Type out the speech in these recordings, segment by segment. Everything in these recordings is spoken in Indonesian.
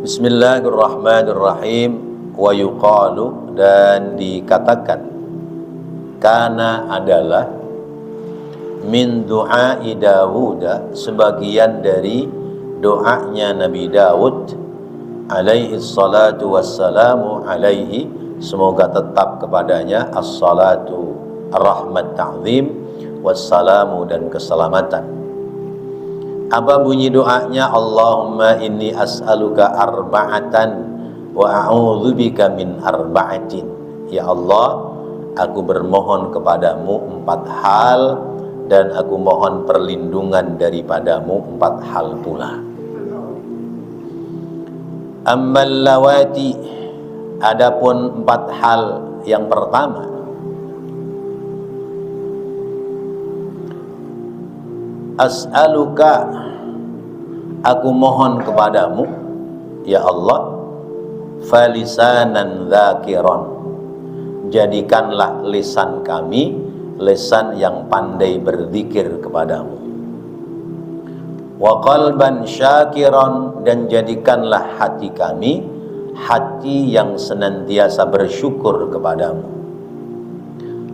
Bismillahirrahmanirrahim. Wa yuqalu, dan dikatakan, kana adalah, min du'ai Dawud, sebagian dari doanya Nabi Dawud alaihi salatu wassalamu, alaihi, semoga tetap kepadanya, as-salatu rahmat ta'zim, wassalamu, dan keselamatan. Apa bunyi doanya? Allahumma inni as'aluka arba'atan wa a'udzubika min arba'atin. Ya Allah, aku bermohon kepadamu 4 hal, dan aku mohon perlindungan daripadamu 4 hal pula. Ammal lawati, adapun 4 hal yang pertama, as'aluka, aku mohon kepadamu ya Allah, falisanan dzakiran, jadikanlah lisan kami lisan yang pandai berzikir kepadamu. Wa qalban syakiran, dan jadikanlah hati kami hati yang senantiasa bersyukur kepadamu.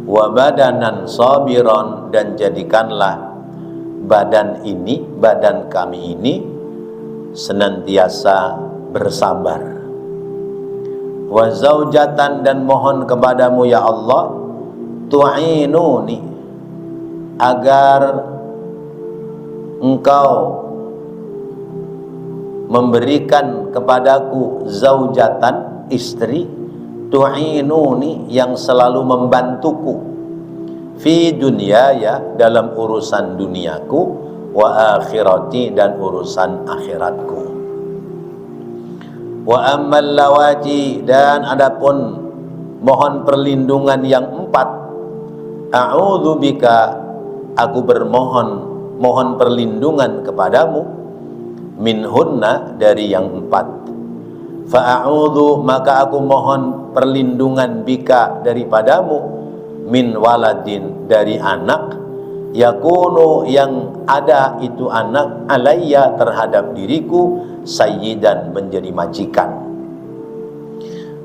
Wa badanan sabiran, dan jadikanlah badan kami ini senantiasa bersabar. Wa zaujatan, dan mohon kepadamu ya Allah, tu'inuni, agar engkau memberikan kepadaku zaujatan, istri, tu'inuni, yang selalu membantuku, fi dunyaya, dalam urusan duniaku, wa akhirati, dan urusan akhiratku. Wa ammal lawati, dan adapun mohon perlindungan yang 4, a'udzubika, aku mohon perlindungan kepadamu, minhunna, dari yang 4. Fa'a'udzu, maka aku mohon perlindungan bika, daripadamu, min waladin, dari anak, yakunu, yang ada itu anak, alayya, terhadap diriku, sayyidan, menjadi majikan.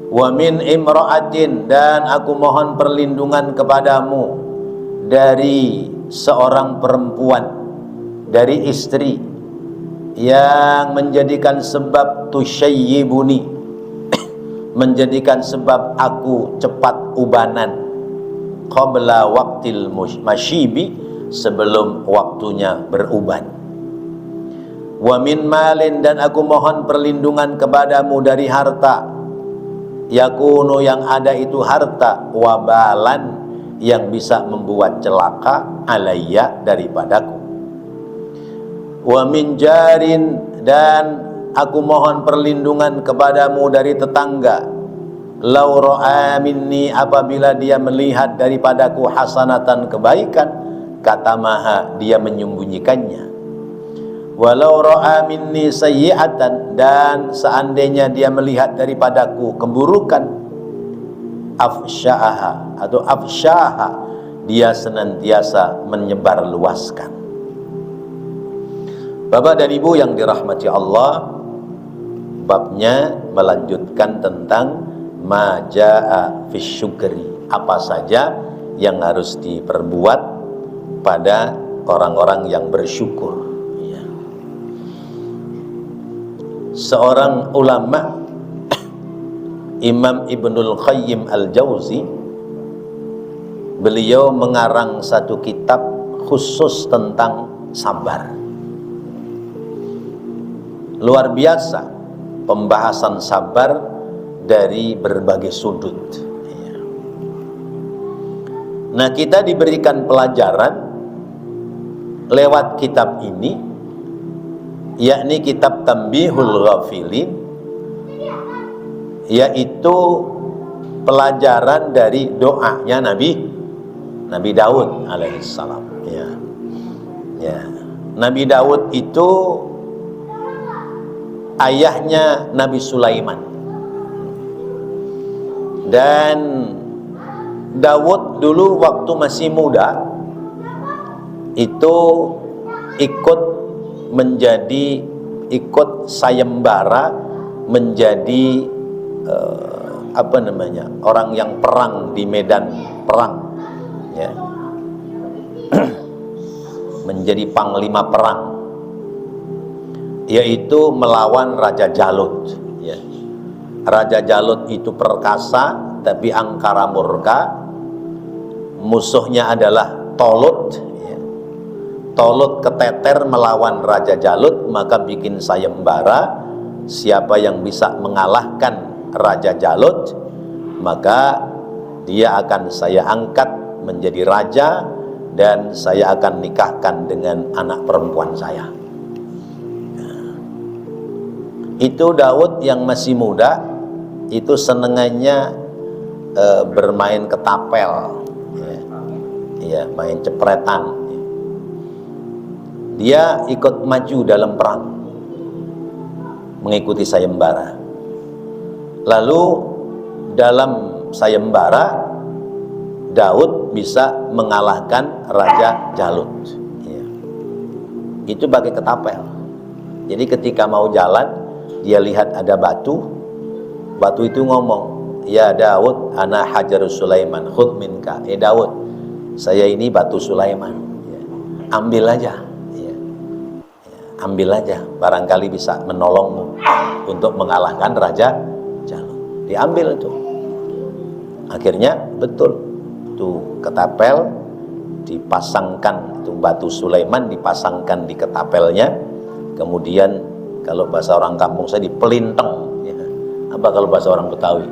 Wa min imra'atin, dan aku mohon perlindungan kepadamu dari seorang perempuan, dari istri, yang menjadikan sebab tusyayyibuni, menjadikan sebab aku cepat ubanan, qabla waqtil masyibi, sebelum waktunya beruban. Wa min malin, dan aku mohon perlindungan kepadamu dari harta, yakunu, yang ada itu harta, wabalan, yang bisa membuat celaka, alayya, daripadaku. Wa min jarin, dan aku mohon perlindungan kepadamu dari tetangga, lau ra'a minni, apabila dia melihat daripadaku hasanatan, kebaikan, katamaha, dia menyembunyikannya. Walau ra'a minni sayyi'atan, dan seandainya dia melihat daripadaku keburukan, afsya'aha, atau afsya'aha, dia senantiasa menyebarluaskan. Bapak dan Ibu yang dirahmati Allah, babnya melanjutkan tentang maja'a fisyukri, apa saja yang harus diperbuat pada orang-orang yang bersyukur. Ya. Seorang ulama, Imam Ibnul Qayyim Al-Jauzi, beliau mengarang satu kitab khusus tentang sabar. Luar biasa pembahasan sabar dari berbagai sudut. Nah, kita diberikan pelajaran lewat kitab ini, yakni kitab Tanbihul Ghafilin, yaitu pelajaran dari doanya Nabi Daud alaihissalam. Ya. Nabi Daud itu ayahnya Nabi Sulaiman. Dan Daud dulu waktu masih muda itu ikut sayembara menjadi orang yang perang di medan perang, ya. Menjadi panglima perang, yaitu melawan Raja Jalut, ya. Raja Jalut itu perkasa tapi angkara murka. Musuhnya adalah Tolut, ya. Tolut keteter melawan Raja Jalut, maka bikin sayembara. Siapa yang bisa mengalahkan Raja Jalut, maka dia akan saya angkat menjadi raja dan saya akan nikahkan dengan anak perempuan saya. Itu Daud yang masih muda, itu senengannya bermain ketapel, ya, main cepretan. Dia ikut maju dalam perang, mengikuti sayembara. Lalu dalam sayembara Daud bisa mengalahkan Raja Jalut, ya. Itu pakai ketapel. Jadi ketika mau jalan, dia lihat ada batu. Batu itu ngomong, "Ya Daud, ana hajarus Sulaiman, khudh minka." Daud, saya ini batu Sulaiman, ya. Ambil aja, ya. Ambil aja, barangkali bisa menolongmu untuk mengalahkan Raja Jalut. Diambil itu. Akhirnya betul, itu ketapel dipasangkan, itu batu Sulaiman dipasangkan di ketapelnya. Kemudian kalau bahasa orang kampung saya dipelinteng, ya. Apa kalau bahasa orang Betawi?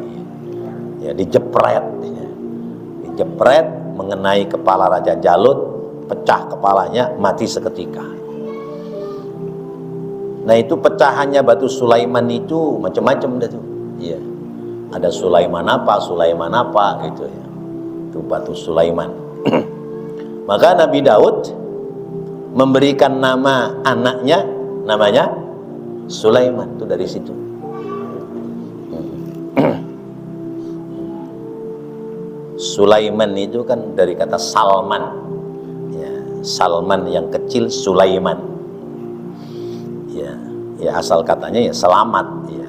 Ya, dijepret, ya. Dijepret mengenai kepala Raja Jalut, pecah kepalanya, mati seketika. Nah, itu pecahannya batu Sulaiman itu macam-macam dah tuh. Iya. Ada Sulaiman apa gitu, ya. Itu batu Sulaiman. Maka Nabi Daud memberikan nama anaknya, namanya Sulaiman, itu dari situ. Sulaiman itu kan dari kata Salman, ya, Salman yang kecil, Sulaiman, ya, ya asal katanya ya selamat, ya.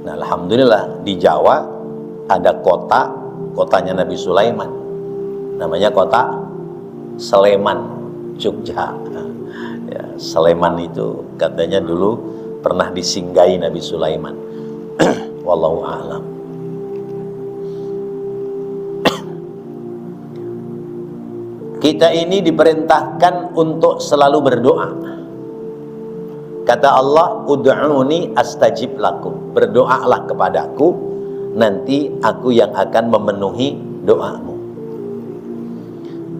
Nah, alhamdulillah di Jawa ada kotanya Nabi Sulaiman, namanya kota Sleman, Jogja. Ya, Sleman itu katanya dulu pernah disinggahi Nabi Sulaiman. Wallahu a'lam. Kita ini diperintahkan untuk selalu berdoa. Kata Allah, ud'uni astajib lakum. Berdoalah kepadaku, nanti aku yang akan memenuhi doamu.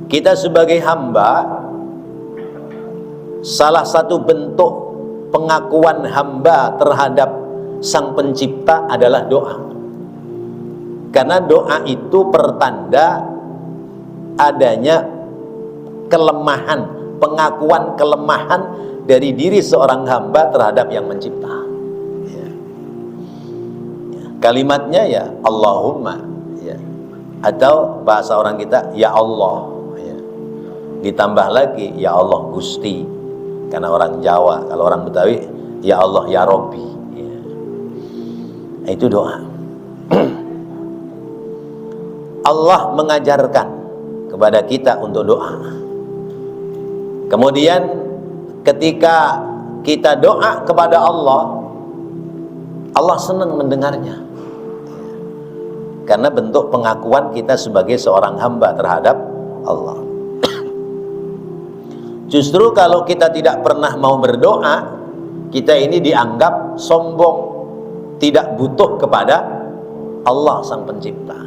Kita sebagai hamba, salah satu bentuk pengakuan hamba terhadap Sang Pencipta adalah doa. Karena doa itu pertanda adanya kelemahan, pengakuan kelemahan dari diri seorang hamba terhadap yang mencipta, ya. Ya. Kalimatnya ya Allahumma, ya. Atau bahasa orang kita ya Allah, ya. Ditambah lagi ya Allah Gusti, karena orang Jawa. Kalau orang Betawi ya Allah ya Robbi, ya. Itu doa. Allah mengajarkan kepada kita untuk doa. Kemudian ketika kita doa kepada Allah, Allah senang mendengarnya. Karena bentuk pengakuan kita sebagai seorang hamba terhadap Allah. Justru kalau kita tidak pernah mau berdoa, kita ini dianggap sombong, tidak butuh kepada Allah Sang Pencipta.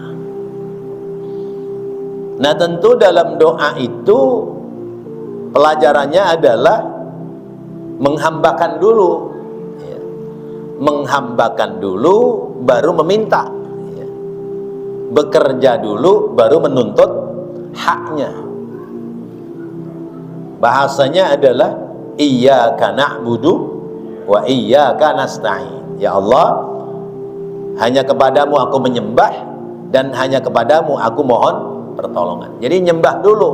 Nah, tentu dalam doa itu pelajarannya adalah menghambakan dulu, ya. Menghambakan dulu baru meminta, ya. Bekerja dulu baru menuntut haknya. Bahasanya adalah iyyaka na'budu wa iyyaka nasta'in. Ya Allah, hanya kepadamu aku menyembah dan hanya kepadamu aku mohon pertolongan. Jadi nyembah dulu,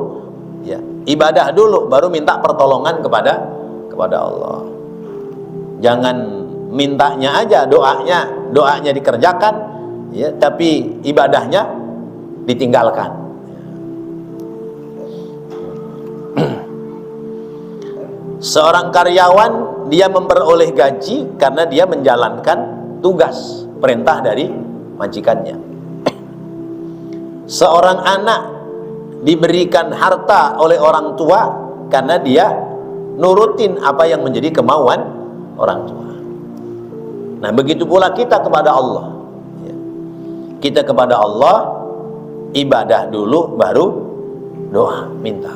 ya, ibadah dulu baru minta pertolongan kepada Allah. Jangan mintanya aja, doanya dikerjakan, ya, tapi ibadahnya ditinggalkan. Seorang karyawan dia memperoleh gaji karena dia menjalankan tugas perintah dari majikannya. Seorang anak diberikan harta oleh orang tua karena dia nurutin apa yang menjadi kemauan orang tua. Nah, begitu pula kita kepada Allah. Kita kepada Allah ibadah dulu, baru doa, minta.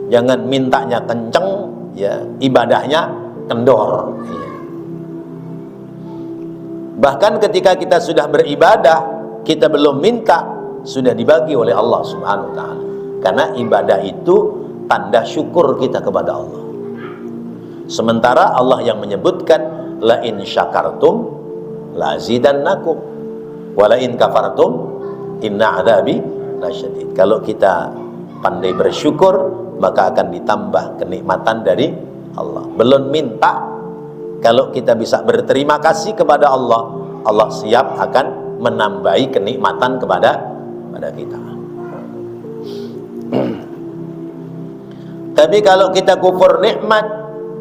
Jangan mintanya kenceng, ya, ibadahnya kendor. Bahkan ketika kita sudah beribadah, kita belum minta, sudah dibagi oleh Allah Subhanahu wa ta'ala. Karena ibadah itu tanda syukur kita kepada Allah. Sementara Allah yang menyebutkan la in syakartum la azidannakum wa la in kafartum inna adzabi lasyadid. Kalau kita pandai bersyukur, maka akan ditambah kenikmatan dari Allah. Belum minta, kalau kita bisa berterima kasih kepada Allah, Allah siap akan menambahi kenikmatan kepada kita. Tapi kalau kita kufur nikmat,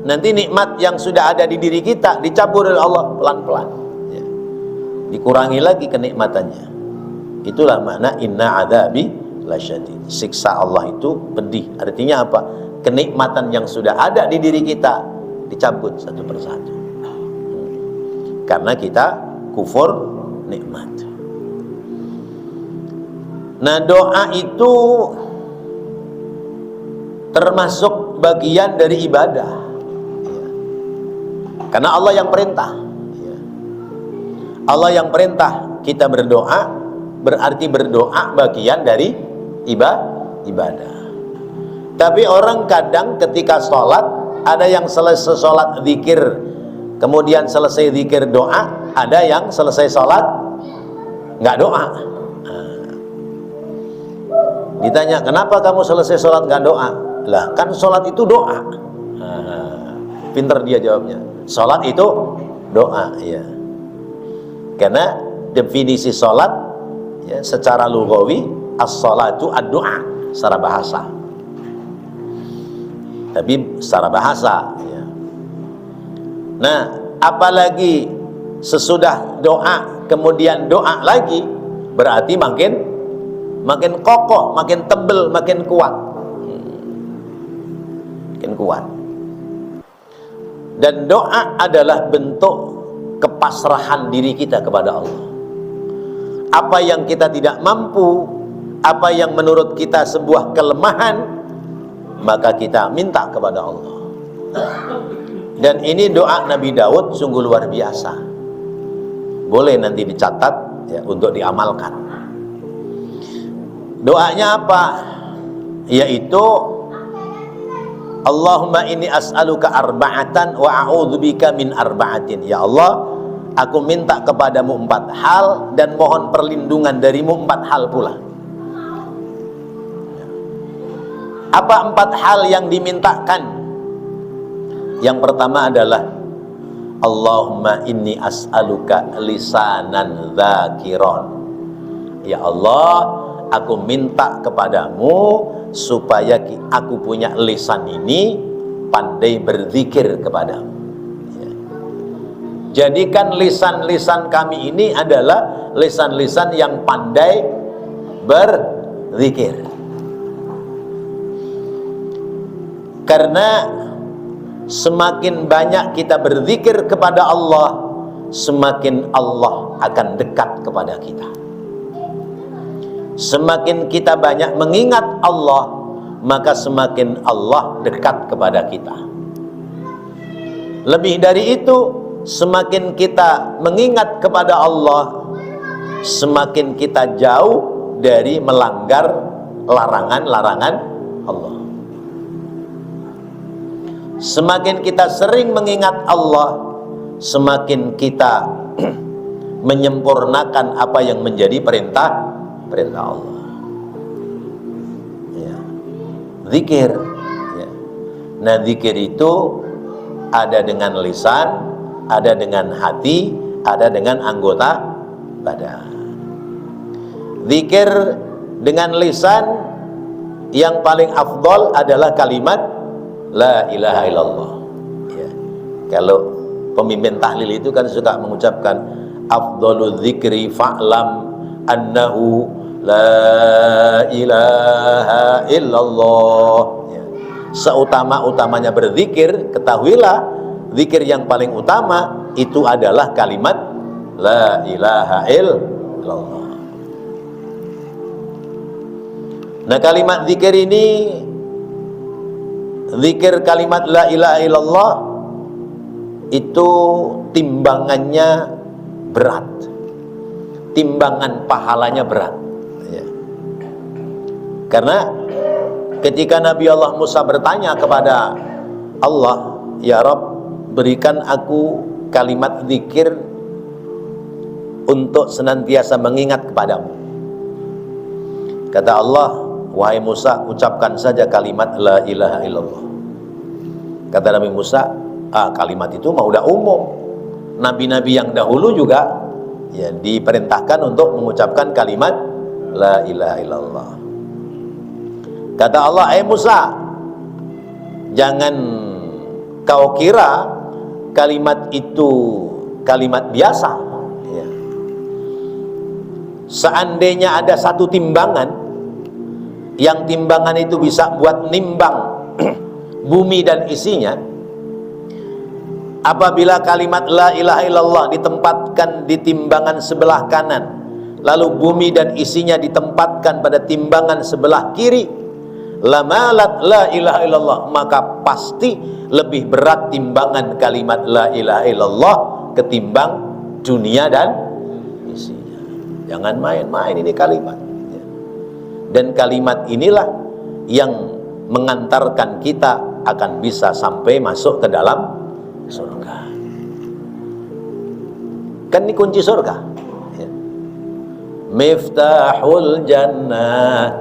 nanti nikmat yang sudah ada di diri kita dicabut oleh Allah pelan-pelan, ya. Dikurangi lagi kenikmatannya. Itulah makna inna adzabi lasyadid. Siksa Allah itu pedih. Artinya apa? Kenikmatan yang sudah ada di diri kita dicabut satu persatu, karena kita kufur nikmat. Nah, doa itu termasuk bagian dari ibadah, karena Allah yang perintah. Allah yang perintah kita berdoa, berarti berdoa bagian dari ibadah. Tapi orang kadang ketika sholat, ada yang selesai sholat zikir, kemudian selesai zikir doa, ada yang selesai sholat nggak doa. Ditanya, kenapa kamu selesai sholat nggak doa? Lah, kan sholat itu doa. Pinter dia jawabnya, sholat itu doa, ya. Karena definisi sholat, ya, secara lughawi as-sholatu ad-du'a secara bahasa. Tapi secara bahasa, ya. Nah, apalagi sesudah doa kemudian doa lagi, berarti makin kokoh, makin tebel, makin kuat. Makin kuat. Dan doa adalah bentuk kepasrahan diri kita kepada Allah. Apa yang kita tidak mampu, apa yang menurut kita sebuah kelemahan, maka kita minta kepada Allah. Dan ini doa Nabi Daud sungguh luar biasa. Boleh nanti dicatat, ya, untuk diamalkan. Doanya apa? Yaitu Allahumma inni as'aluka arba'atan wa a'udzubika min arba'atin. Ya Allah, aku minta kepadamu 4 hal dan mohon perlindungan darimu 4 hal pula. Apa 4 hal yang dimintakan? Yang pertama adalah Allahumma inni as'aluka lisanan dzakiron. Ya Allah, aku minta kepadamu supaya aku punya lisan ini pandai berzikir kepadamu, ya. Jadikan lisan-lisan kami ini adalah lisan-lisan yang pandai berzikir. Karena semakin banyak kita berzikir kepada Allah, semakin Allah akan dekat kepada kita. Semakin kita banyak mengingat Allah, maka semakin Allah dekat kepada kita. Lebih dari itu, semakin kita mengingat kepada Allah, semakin kita jauh dari melanggar larangan-larangan Allah. Semakin kita sering mengingat Allah, semakin kita menyempurnakan apa yang menjadi perintah Allah, ya. Zikir, ya. Nah, zikir itu ada dengan lisan, ada dengan hati, ada dengan anggota badan. Zikir dengan lisan yang paling afdol adalah kalimat la ilaha illallah. Ya. Kalau pemimpin tahlil itu kan suka mengucapkan afdolul zikri fa'lam annahu la ilaha illallah. Ya. Seutama-utamanya berzikir, ketahuilah zikir yang paling utama itu adalah kalimat la ilaha illallah. Nah, kalimat zikir ini, zikir kalimat la ilaha illallah itu timbangannya berat, timbangan pahalanya berat ya. Karena ketika Nabi Allah Musa bertanya kepada Allah, ya Rabb, berikan aku kalimat zikir untuk senantiasa mengingat kepadamu. Kata Allah, wahai Musa, ucapkan saja kalimat la ilaha illallah. Kata Nabi Musa, kalimat itu mah udah umum. Nabi-nabi yang dahulu juga ya diperintahkan untuk mengucapkan kalimat la ilaha illallah. Kata Allah, Musa, jangan kau kira kalimat itu kalimat biasa ya. Seandainya ada satu timbangan, yang timbangan itu bisa buat nimbang bumi dan isinya, apabila kalimat la ilaha illallah ditempatkan di timbangan sebelah kanan, lalu bumi dan isinya ditempatkan pada timbangan sebelah kiri, lamalat la ilaha illallah, maka pasti lebih berat timbangan kalimat la ilaha illallah ketimbang dunia dan isinya. Jangan main-main ini kalimat. Dan kalimat inilah yang mengantarkan kita akan bisa sampai masuk ke dalam surga. Kan ini kunci surga ya. Miftahul jannah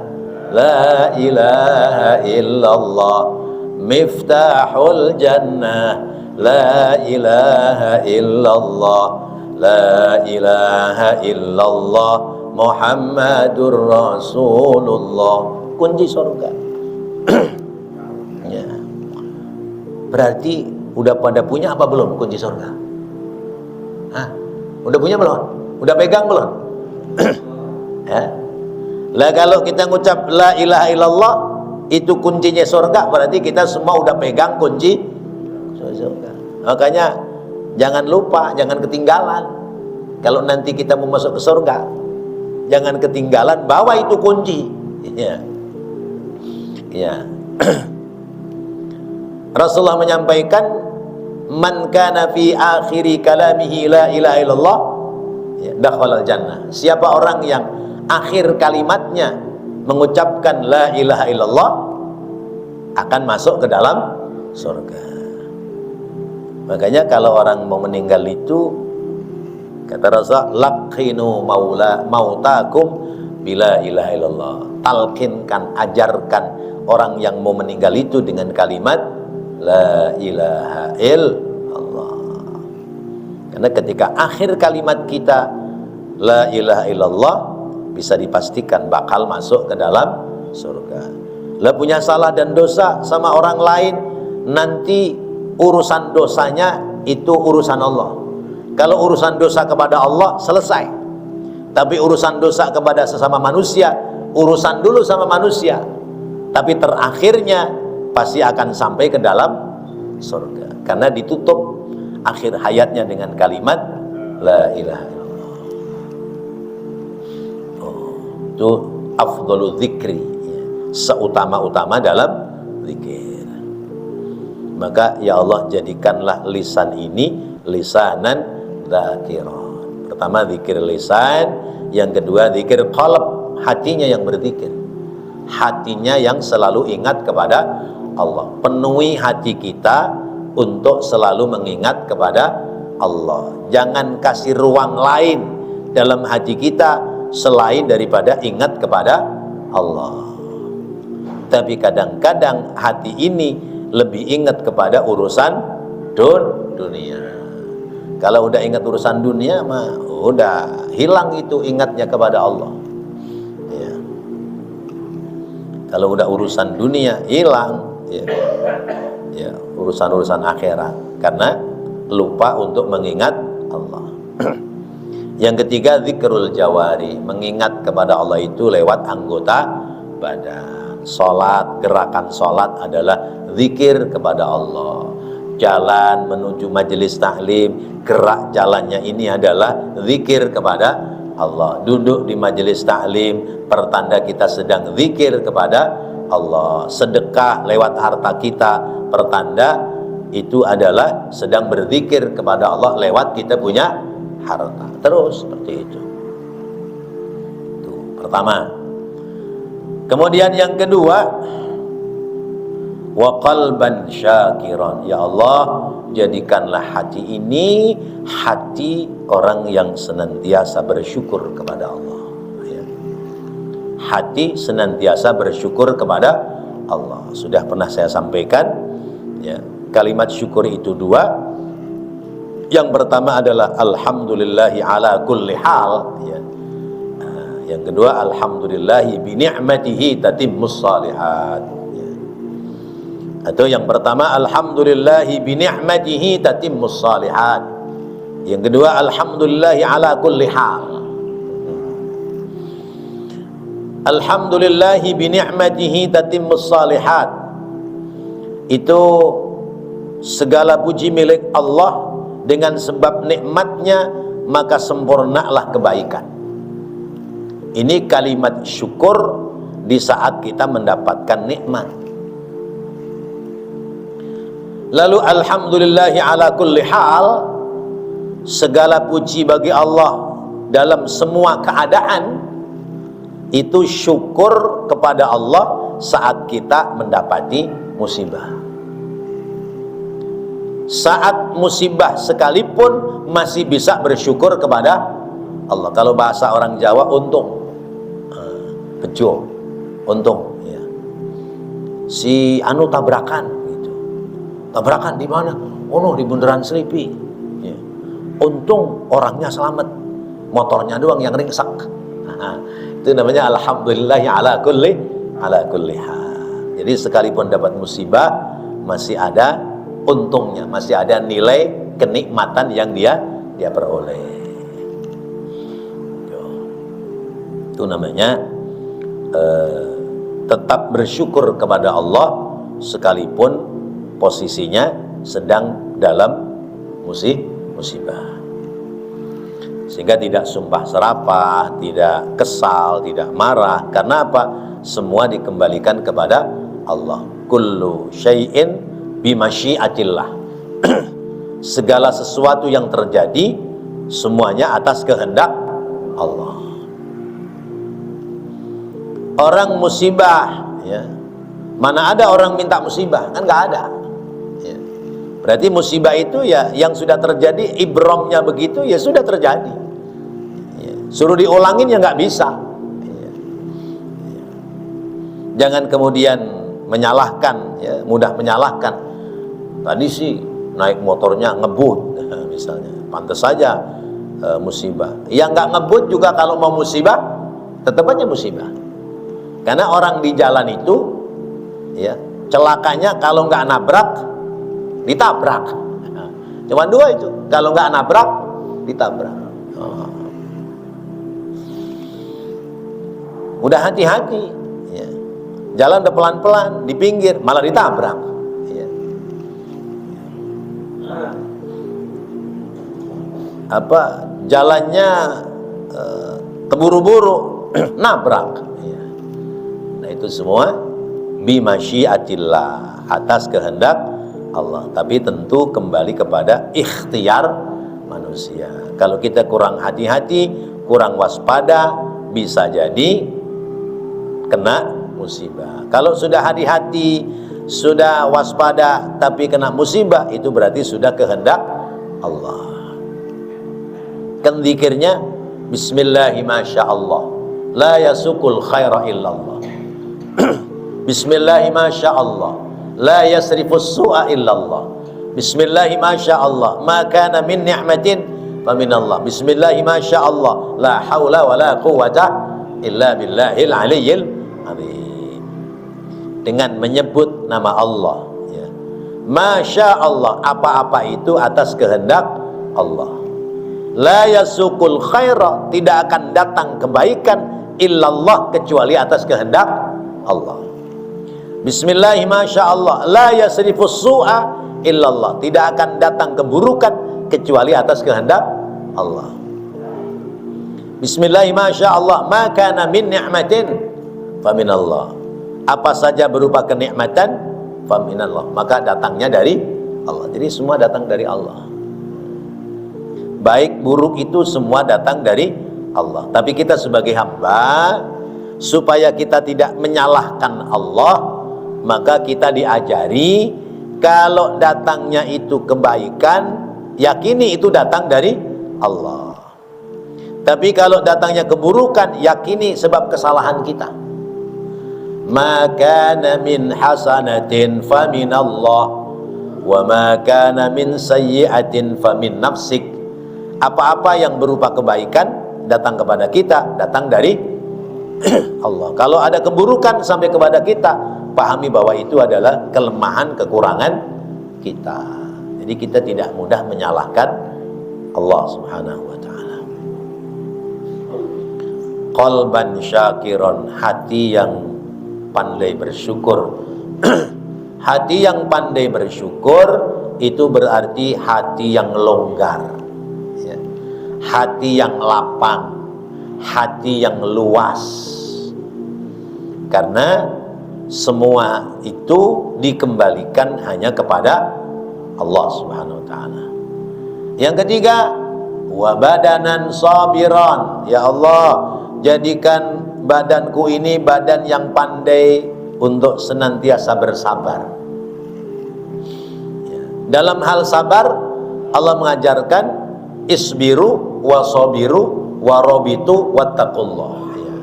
la ilaha illallah, miftahul jannah la ilaha illallah, la ilaha illallah Muhammadur Rasulullah, kunci surga. Ya. Berarti udah pada punya apa belum kunci surga? Hah? Udah punya belum? Udah pegang belum? Ya. Lah kalau kita ngucap la ilaha illallah itu kuncinya surga, berarti kita semua udah pegang kunci surga. Makanya jangan lupa, jangan ketinggalan. Kalau nanti kita mau masuk ke surga, jangan ketinggalan, bawa itu kunci. Ya. Ya. Rasulullah menyampaikan, man kana fi akhiri kalamihi la ilaha illallah ya, dakhalal jannah. Siapa orang yang akhir kalimatnya mengucapkan la ilaha illallah akan masuk ke dalam surga. Makanya kalau orang mau meninggal itu, kata Rasul, laqinu mautakum bila ilaha illallah. Talkinkan, ajarkan orang yang mau meninggal itu dengan kalimat la ilaha illallah. Karena ketika akhir kalimat kita la ilaha illallah, bisa dipastikan bakal masuk ke dalam surga. Lah punya salah dan dosa sama orang lain, nanti urusan dosanya itu urusan Allah. Kalau urusan dosa kepada Allah selesai, tapi urusan dosa kepada sesama manusia, urusan dulu sama manusia, tapi terakhirnya pasti akan sampai ke dalam surga, karena ditutup akhir hayatnya dengan kalimat la ilaha illallah. Itu afdhalul dzikri ya, seutama-utama dalam zikir. Maka ya Allah, jadikanlah lisan ini lisanan dzakiran. Pertama zikir lisan, yang kedua zikir qalb, hatinya yang berzikir, hatinya yang selalu ingat kepada Allah. Penuhi hati kita untuk selalu mengingat kepada Allah. Jangan kasih ruang lain dalam hati kita selain daripada ingat kepada Allah. Tapi kadang-kadang hati ini lebih ingat kepada urusan dunia. Kalau udah ingat urusan dunia mah udah hilang itu ingatnya kepada Allah. Ya. Kalau udah urusan dunia hilang, ya, ya urusan-urusan akhirat, karena lupa untuk mengingat Allah. Yang ketiga, zikrul jawari, mengingat kepada Allah itu lewat anggota badan. Salat, gerakan salat adalah zikir kepada Allah. Jalan menuju majelis taklim, gerak jalannya ini adalah zikir kepada Allah. Duduk di majelis taklim, pertanda kita sedang zikir kepada Allah. Sedekah lewat harta kita, pertanda itu adalah sedang berzikir kepada Allah lewat kita punya harta. Terus seperti itu. Itu pertama. Kemudian yang kedua, wa qalban syakiran. Ya Allah, jadikanlah hati ini hati orang yang senantiasa bersyukur kepada Allah. Ya. Hati senantiasa bersyukur kepada Allah. Sudah pernah saya sampaikan, ya, kalimat syukur itu dua. Yang pertama adalah alhamdulillahi ala kulli hal, ya. Yang kedua alhamdulillahi bi ni'matihi tatimmus shalihat, ya. Atau yang pertama alhamdulillahi bi ni'matihi tatimmus shalihat. Yang kedua alhamdulillahi ala kulli hal. Alhamdulillahi bi ni'matihi tatimmus shalihat. Itu segala puji milik Allah, dengan sebab nikmatnya maka sempurnalah kebaikan. Ini kalimat syukur di saat kita mendapatkan nikmat. Lalu alhamdulillahi ala kulli hal, segala puji bagi Allah dalam semua keadaan. Itu syukur kepada Allah saat kita mendapati musibah. Saat musibah sekalipun masih bisa bersyukur kepada Allah. Kalau bahasa orang Jawa, untung, bejo, untung, ya. Si anu tabrakan, gitu. Tabrakan di mana? Oh no, di Bundaran Selipi. Ya. Untung orangnya selamat, motornya doang yang ringsek. Itu namanya alhamdulillah ala kulli hal. Jadi sekalipun dapat musibah masih ada untungnya, masih ada nilai kenikmatan yang dia peroleh. Itu namanya tetap bersyukur kepada Allah sekalipun posisinya sedang dalam musibah. Sehingga tidak sumpah serapah, tidak kesal, tidak marah. Karena apa? Semua dikembalikan kepada Allah. Kullu syai'in bimasyiatillah. Segala sesuatu yang terjadi semuanya atas kehendak Allah. Orang musibah, ya, mana ada orang minta musibah? Kan nggak ada, ya. Berarti musibah itu ya yang sudah terjadi, ibromnya begitu ya sudah terjadi, ya. Suruh diulangin ya nggak bisa, ya. Ya. Jangan kemudian menyalahkan, ya, mudah menyalahkan. Tadi sih naik motornya ngebut, misalnya, pantas saja musibah. Yang nggak ngebut juga kalau mau musibah, tetap aja musibah. Karena orang di jalan itu, ya, celakanya kalau nggak nabrak, ditabrak. Cuma dua itu, kalau nggak nabrak, ditabrak. Udah hati-hati, ya. Jalan udah pelan-pelan, di pinggir malah ditabrak. Apa jalannya terburu-buru nabrak, ya. Nah itu semua bimasyiatillah, atas kehendak Allah. Tapi tentu kembali kepada ikhtiar manusia. Kalau kita kurang hati-hati, kurang waspada, bisa jadi kena musibah. Kalau sudah hati-hati, sudah waspada tapi kena musibah, itu berarti sudah kehendak Allah. Kan zikirnya bismillahi masyaallah, la yasukul khaira illallah. Bismillahi masyaallah, la yasrifus su'a illallah. Bismillahi masyaallah, ma kana min ni'matin faminallah. Bismillahi masyaallah, la haula wala quwwata illa billahil aliyyil azim. Dengan menyebut nama Allah, ya. Masya Allah, apa-apa itu atas kehendak Allah. La yasuqul khaira, tidak akan datang kebaikan illallah, kecuali atas kehendak Allah. Bismillahi masyaallah, la yasrifus su'a illallah, tidak akan datang keburukan kecuali atas kehendak Allah. Bismillahi masyaallah, ma kana min ni'matin faminallah, apa saja berupa kenikmatan faminallah, maka datangnya dari Allah. Jadi semua datang dari Allah. Baik buruk itu semua datang dari Allah. Tapi kita sebagai hamba, supaya kita tidak menyalahkan Allah, maka kita diajari kalau datangnya itu kebaikan, yakini itu datang dari Allah. Tapi kalau datangnya keburukan, yakini sebab kesalahan kita. Ma kana min hasanatin faminallah, wa ma kana min sayyi'atin famin nafsik. Apa-apa yang berupa kebaikan datang kepada kita, datang dari Allah. Kalau ada keburukan sampai kepada kita, pahami bahwa itu adalah kelemahan, kekurangan kita. Jadi kita tidak mudah menyalahkan Allah Subhanahu wa ta'ala. Qalban syakiron, hati yang pandai bersyukur. Hati yang pandai bersyukur itu berarti hati yang longgar, ya. Hati yang lapang, hati yang luas. Karena semua itu dikembalikan hanya kepada Allah Subhanahu wa ta'ala. Yang ketiga, wa badanan sabiran, ya Allah, jadikan badanku ini badan yang pandai untuk senantiasa bersabar, ya. Dalam hal sabar, Allah mengajarkan isbiru wa sabiru wa robitu wattaqullah, ya.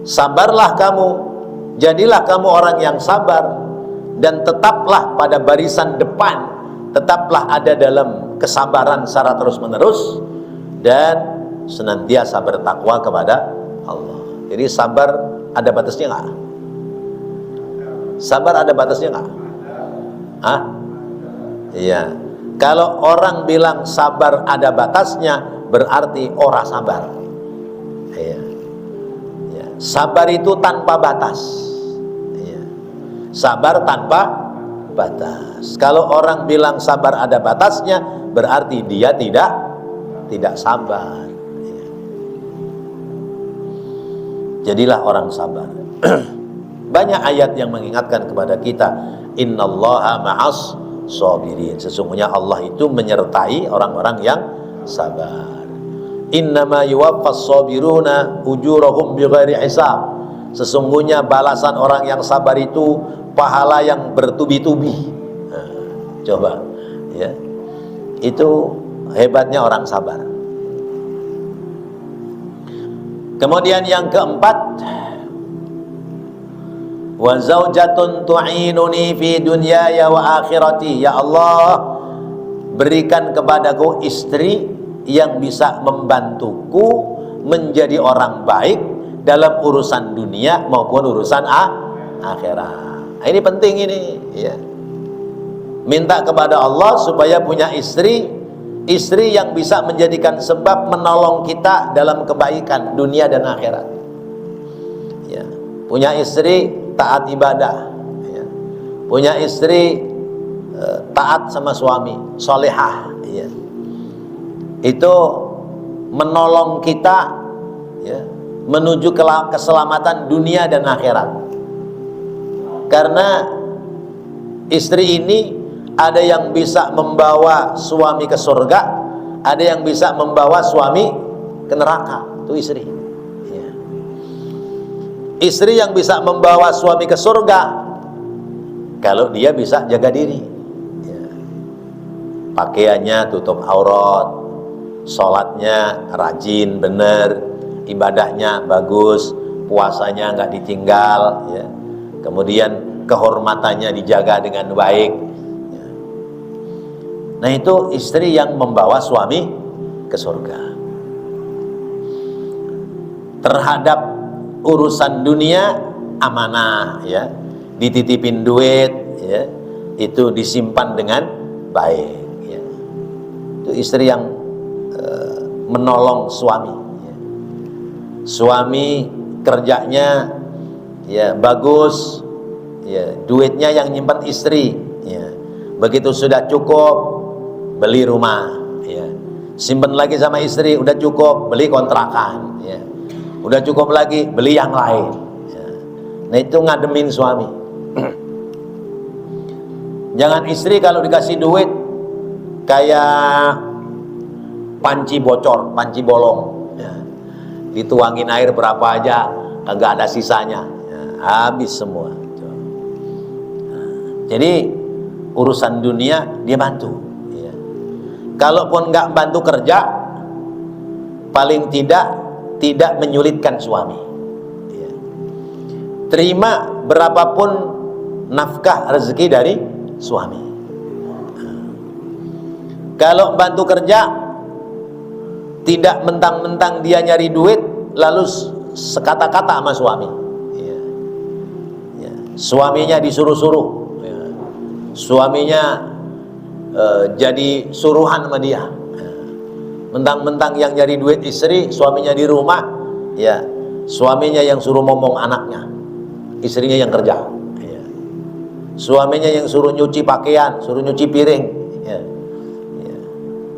Sabarlah kamu, jadilah kamu orang yang sabar, dan tetaplah pada barisan depan, tetaplah ada dalam kesabaran secara terus-menerus, dan senantiasa bertakwa kepada Allah. Jadi sabar ada batasnya nggak? Sabar ada batasnya nggak? Hah? Iya. Kalau orang bilang sabar ada batasnya, berarti orang sabar. Iya. Ya. Sabar itu tanpa batas. Iya. Sabar tanpa batas. Kalau orang bilang sabar ada batasnya, berarti dia tidak sabar. Iya. Jadilah orang sabar. Banyak ayat yang mengingatkan kepada kita, innallaha ma'as sabirin, sesungguhnya Allah itu menyertai orang-orang yang sabar. Innama yuwaffas sabiruna ujurahum bighairi hisab, sesungguhnya balasan orang yang sabar itu pahala yang bertubi-tubi. Nah, coba ya, itu hebatnya orang sabar. Kemudian yang keempat, wa zaujatun tu'inuni fi dunyaya wa akhirati, ya Allah, berikan kepadaku istri yang bisa membantuku menjadi orang baik dalam urusan dunia maupun urusan akhirat. Ini penting ini, ya. Minta kepada Allah supaya punya istri yang bisa menjadikan sebab menolong kita dalam kebaikan dunia dan akhirat, ya. Punya istri taat ibadah, ya. Punya istri taat sama suami, solehah, ya. Itu menolong kita, ya, menuju keselamatan dunia dan akhirat. Karena istri ini ada yang bisa membawa suami ke surga, ada yang bisa membawa suami ke neraka. Itu istri, ya. Istri yang bisa membawa suami ke surga kalau dia bisa jaga diri, ya. Pakaiannya tutup aurat, sholatnya rajin, benar, ibadahnya bagus, puasanya nggak ditinggal, ya. Kemudian kehormatannya dijaga dengan baik, ya. Nah, itu istri yang membawa suami ke surga. Terhadap urusan dunia amanah, ya, dititipin duit, ya, itu disimpan dengan baik, ya. Itu istri yang menolong suami, ya. Suami kerjanya ya bagus, ya, duitnya yang nyimpan istri, ya. Begitu sudah cukup beli rumah, ya, simpen lagi sama istri, udah cukup beli kontrakan, ya, udah cukup lagi beli yang lain, ya. Nah, itu ngademin suami. Jangan istri kalau dikasih duit kayak panci bocor, panci bolong, ya, dituangin air berapa aja kagak ada sisanya, ya, habis semua. Jadi urusan dunia dia bantu. Kalaupun nggak bantu kerja, paling tidak menyulitkan suami, ya. Terima berapapun nafkah rezeki dari suami. Kalau bantu kerja, tidak mentang-mentang dia nyari duit lalu sekata-kata sama suami, ya. Ya. Suaminya disuruh-suruh, ya. Suaminya jadi suruhan sama dia. Mentang-mentang yang nyari duit istri, suaminya di rumah, ya, suaminya yang suruh ngomong anaknya, istrinya yang kerja, ya. Suaminya yang suruh nyuci pakaian, suruh nyuci piring, ya. Ya.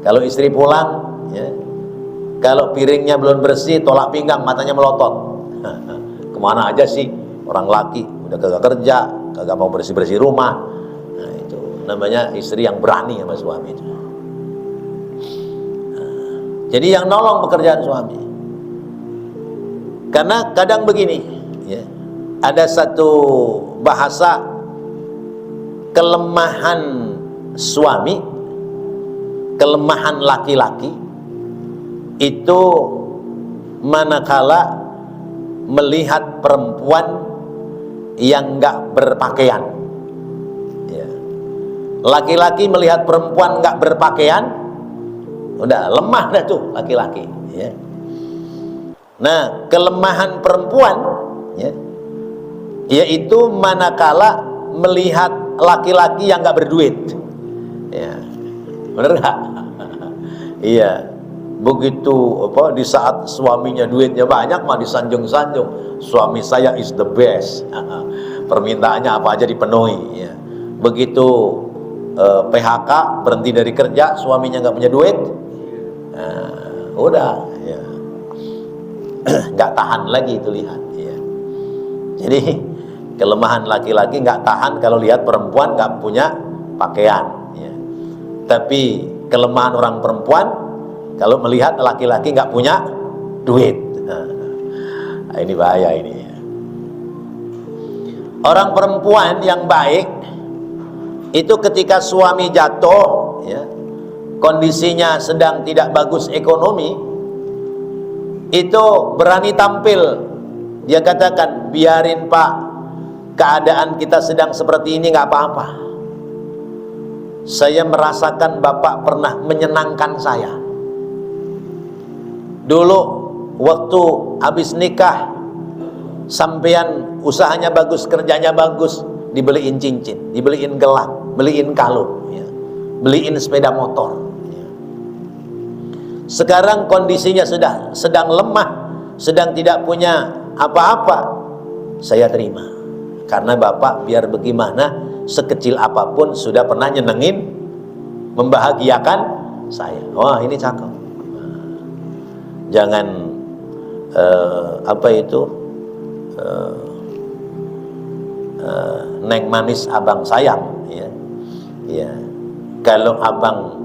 Kalau istri pulang, ya, kalau piringnya belum bersih, tolak pinggang, matanya melotot. Kemana aja sih orang laki, udah kagak kerja, kagak mau bersih-bersih rumah. Namanya istri yang berani sama suami itu. Jadi yang nolong pekerjaan suami. Karena kadang begini, ya, ada satu bahasa kelemahan suami, kelemahan laki-laki itu manakala melihat perempuan yang enggak berpakaian. Laki-laki melihat perempuan nggak berpakaian, udah lemah dah tuh laki-laki, ya. Nah, kelemahan perempuan, ya, yaitu manakala melihat laki-laki yang nggak berduit, ya, bener nggak? Iya, begitu apa di saat suaminya duitnya banyak mah disanjung-sanjung, suami saya is the best, permintaannya apa aja dipenuhi, ya. Begitu PHK, berhenti dari kerja, suaminya nggak punya duit, udah, ya, nggak tahan lagi itu lihat, ya. Jadi kelemahan laki-laki nggak tahan kalau lihat perempuan nggak punya pakaian, ya. Tapi kelemahan orang perempuan kalau melihat laki-laki nggak punya duit, nah, ini bahaya ini, ya. Orang perempuan yang baik itu ketika suami jatuh, ya, kondisinya sedang tidak bagus ekonomi, itu berani tampil. Dia katakan, biarin Pak, keadaan kita sedang seperti ini nggak apa-apa. Saya merasakan Bapak pernah menyenangkan saya. Dulu waktu habis nikah, sampean usahanya bagus, kerjanya bagus, dibeliin cincin, dibeliin gelang, beliin kalung, ya, beliin sepeda motor, ya. Sekarang kondisinya sedang lemah, sedang tidak punya apa-apa, saya terima, karena Bapak biar bagaimana sekecil apapun sudah pernah nyenengin, membahagiakan saya. Wah, ini cakep. Jangan apa itu neng manis abang sayang, ya. Ya, kalau abang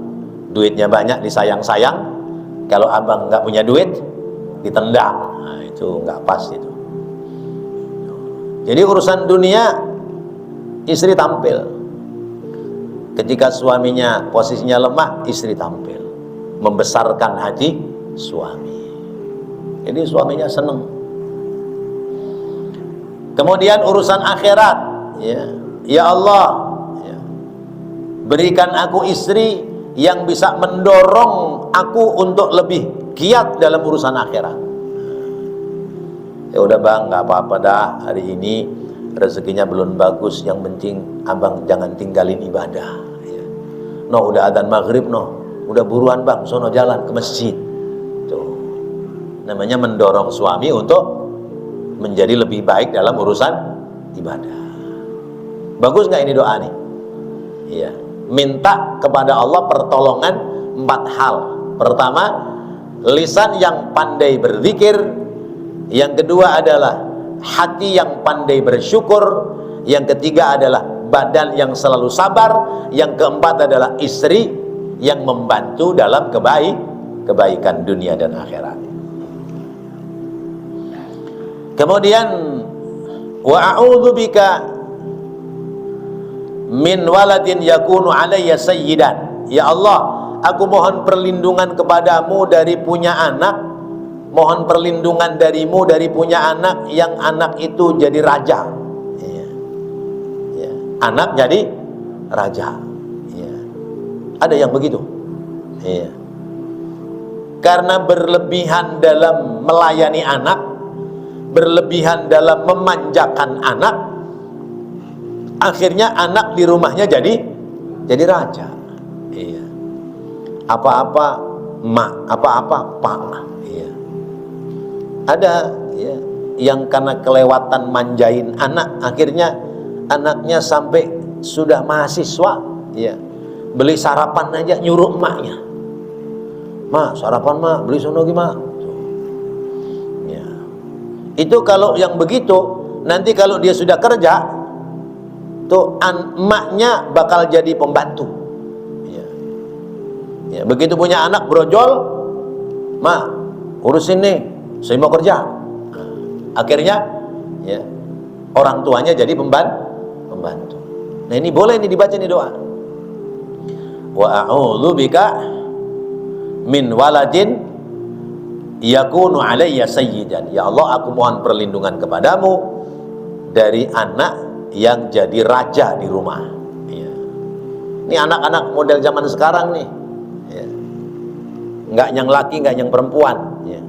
duitnya banyak disayang-sayang, kalau abang nggak punya duit ditendang, nah, itu nggak pas itu. Jadi urusan dunia istri tampil, ketika suaminya posisinya lemah, istri tampil membesarkan hati suami, jadi suaminya seneng. Kemudian urusan akhirat, ya, ya Allah, ya, berikan aku istri yang bisa mendorong aku untuk lebih giat dalam urusan akhirat. Ya udah bang, nggak apa-apa dah, hari ini rezekinya belum bagus, yang penting abang jangan tinggalin ibadah. Ya. No, udah adzan maghrib, no, udah buruan bang, sono jalan ke masjid. Tuh, namanya mendorong suami untuk menjadi lebih baik dalam urusan ibadah. Bagus nggak ini doa nih? Iya. Minta kepada Allah pertolongan 4 hal. Pertama, lisan yang pandai berzikir. Yang kedua adalah hati yang pandai bersyukur. Yang ketiga adalah badan yang selalu sabar. Yang keempat adalah istri yang membantu dalam kebaikan dunia dan akhirat. Kemudian, wa a'udzubika min waladin yakunu alayya sayyidan. Ya Allah, aku mohon perlindungan kepadamu dari punya anak. Mohon perlindungan darimu dari punya anak yang anak itu jadi raja. Ya. Ya. Anak jadi raja. Ya. Ada yang begitu. Ya. Karena berlebihan dalam melayani anak, berlebihan dalam memanjakan anak, akhirnya anak di rumahnya jadi raja. Iya. Apa-apa mak, apa-apa pak. Iya. Ada ya, yang karena kelewatan manjain anak, akhirnya anaknya sampai sudah mahasiswa, ya, beli sarapan aja nyuruh emaknya. Mak, sarapan mak, beli sono gimana? Ya. Itu kalau yang begitu, nanti kalau dia sudah kerja, tuh emaknya bakal jadi pembantu. Ya. Ya, begitu punya anak brojol, mak, urusin nih, saya mau kerja. Akhirnya ya, orang tuanya jadi pembantu. Nah ini boleh nih dibaca nih doa. Wa a'udzubika min waladin yakunu alayya sayyidan. Ya Allah, aku mohon perlindungan kepadamu dari anak yang jadi raja di rumah. Ya. Ini anak-anak model zaman sekarang nih. Ya. Nggak yang laki, nggak yang perempuan. Ya.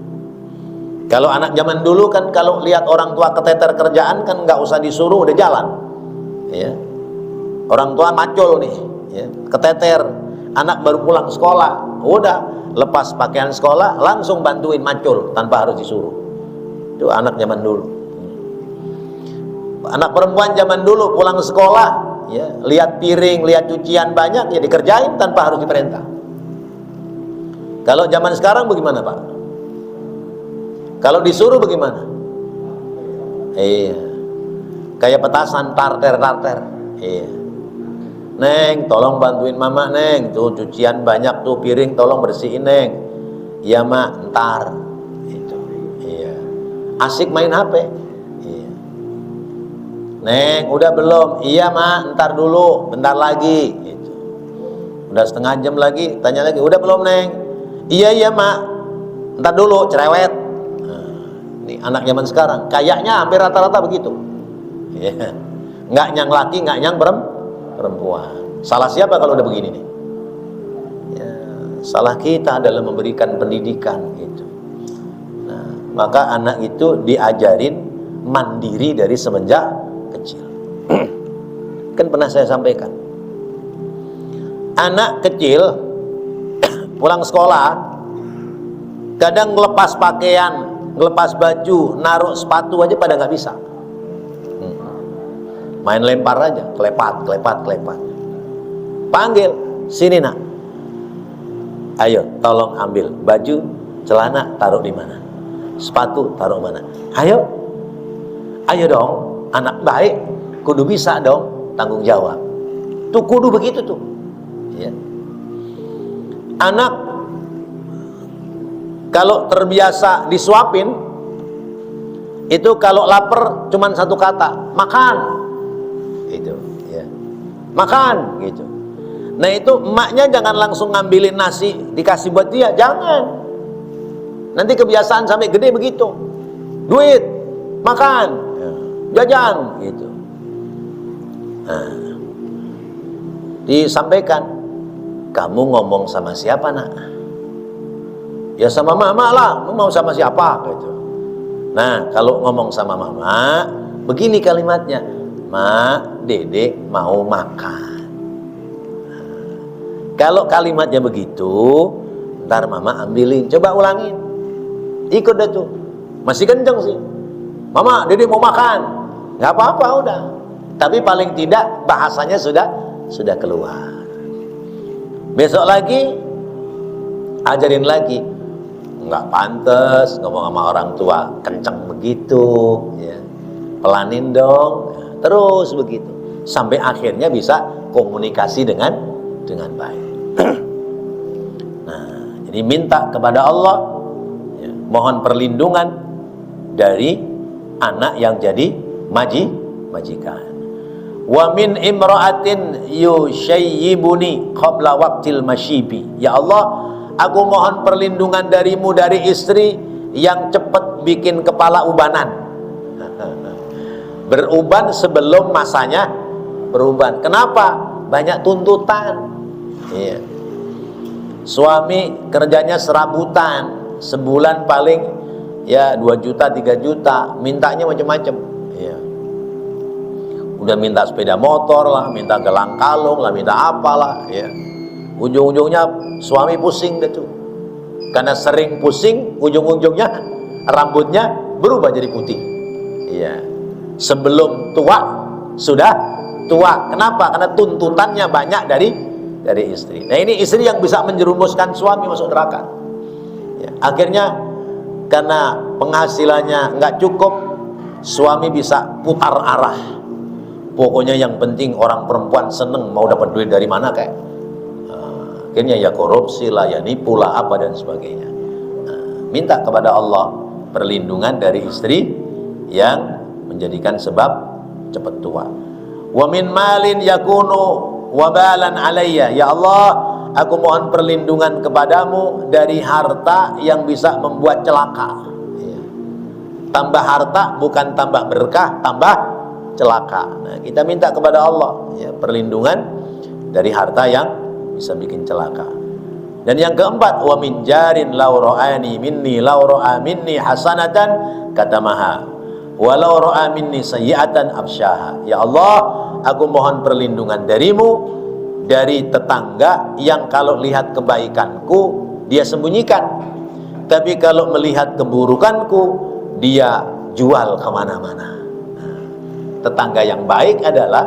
Kalau anak zaman dulu kan kalau lihat orang tua keteter kerjaan kan nggak usah disuruh udah jalan. Ya. Orang tua macul nih, ya, keteter. Anak baru pulang sekolah, udah lepas pakaian sekolah langsung bantuin macul tanpa harus disuruh. Itu anak zaman dulu. Anak perempuan zaman dulu pulang sekolah, ya, lihat piring, lihat cucian banyak, ya dikerjain tanpa harus diperintah. Kalau zaman sekarang bagaimana Pak? Kalau disuruh bagaimana? Iya, kayak petasan, tarter. Iya. Neng, tolong bantuin mama neng, tuh cucian banyak tuh, piring tolong bersihin neng. Iya mak, ntar. Itu. Iya. Asik main HP. Iya. Neng, udah belum? Iya mak, ntar dulu, bentar lagi. Gitu. Udah setengah jam lagi, tanya lagi, udah belum neng? Iya mak, ntar dulu, cerewet. Ini anak zaman sekarang, kayaknya hampir rata-rata begitu. Ya. Nggak nyang laki, nggak nyang perempuan. Salah siapa kalau udah begini nih? Ya, salah kita dalam memberikan pendidikan gitu. Nah, maka anak itu diajarin mandiri dari semenjak kecil. Kan pernah saya sampaikan, anak kecil pulang sekolah kadang ngelepas pakaian, ngelepas baju, naruh sepatu aja pada nggak bisa. Main lempar aja, kelepat. Panggil, sini nak. Ayo, tolong ambil baju, celana taruh di mana? Sepatu taruh mana? Ayo dong, anak baik, kudu bisa dong tanggung jawab. Tuh kudu begitu tuh. Ya. Anak kalau terbiasa disuapin, itu kalau lapar cuman satu kata, makan. Gitu, ya. Makan, gitu. Nah itu emaknya jangan langsung ngambilin nasi dikasih buat dia, jangan. Nanti kebiasaan sampai gede begitu. Duit, makan, jajan, gitu. Nah, disampaikan, kamu ngomong sama siapa nak? Ya sama mama lah, mau sama siapa gitu. Nah kalau ngomong sama mama, begini kalimatnya, mak, dedek mau makan. Nah, kalau kalimatnya begitu, ntar mama ambilin, coba ulangin, ikut dah tuh, masih kenceng sih, mama, dedek mau makan, nggak apa-apa udah. Tapi paling tidak bahasanya sudah keluar. Besok lagi ajarin lagi, nggak pantas ngomong sama orang tua kenceng begitu, ya. Pelanin dong, terus begitu sampai akhirnya bisa komunikasi dengan baik. Nah, jadi minta kepada Allah, ya, mohon perlindungan dari anak yang jadi majikan. Wa min imra'atin yushayyibuni qabla waqtil masyibi. Ya Allah, aku mohon perlindungan darimu dari istri yang cepat bikin kepala ubanan. Beruban sebelum masanya beruban. Kenapa? Banyak tuntutan. Iya. Suami kerjanya serabutan, sebulan paling ya 2 juta 3 juta, mintanya macam-macam. Iya. Udah minta sepeda motor lah, minta gelang kalung lah, minta apalah, ya. Ujung-ujungnya suami pusing gitu. Karena sering pusing, ujung-ujungnya rambutnya berubah jadi putih. Iya. Sebelum tua sudah tua. Kenapa? Karena tuntutannya banyak dari istri. Nah, ini istri yang bisa menjerumuskan suami masuk neraka. Ya. Akhirnya karena penghasilannya nggak cukup, suami bisa putar arah. Pokoknya yang penting orang perempuan seneng, mau dapat duit dari mana kayak. Akhirnya ya korupsi lah, ya nipu lah, apa dan sebagainya. Minta kepada Allah perlindungan dari istri yang menjadikan sebab cepat tua. Wa min malin yakunu wabalan alayya. Ya Allah, aku mohon perlindungan kepadamu dari harta yang bisa membuat celaka. Tambah harta bukan tambah berkah, tambah celaka. Nah, kita minta kepada Allah, ya, perlindungan dari harta yang bisa bikin celaka. Dan yang keempat, wa min jarin law ra'ani minni law ra'a minni hasanatan katamaha walau ra'a minni sayyi'atan absyaha. Ya Allah, aku mohon perlindungan darimu dari tetangga yang kalau lihat kebaikanku dia sembunyikan, tapi kalau melihat keburukanku dia jual kemana-mana. Tetangga yang baik adalah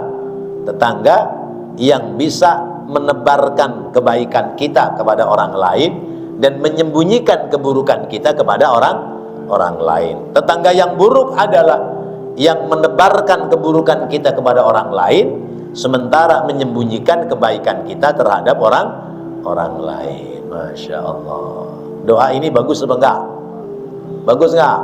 tetangga yang bisa menebarkan kebaikan kita kepada orang lain dan menyembunyikan keburukan kita kepada orang lain. Tetangga yang buruk adalah yang menebarkan keburukan kita kepada orang lain sementara menyembunyikan kebaikan kita terhadap orang lain. Masya Allah. Doa ini bagus apa enggak? Bagus enggak?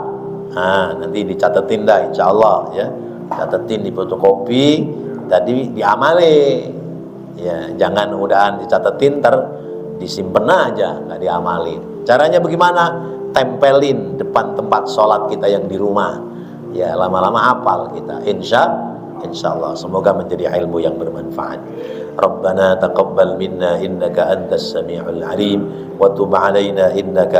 Nah, nanti dicatetin dah, insya Allah, ya. Catetin di fotokopi, tadi diamali. Ya, jangan udahan dicatetin ntar disimpen aja, nggak diamalin. Caranya bagaimana? Tempelin depan tempat sholat kita yang di rumah. Ya, lama-lama hafal kita. Insya Allah. Semoga menjadi ilmu yang bermanfaat. Rabbana taqabbal minna innaka antas sami'ul alim wa tub alaina innaka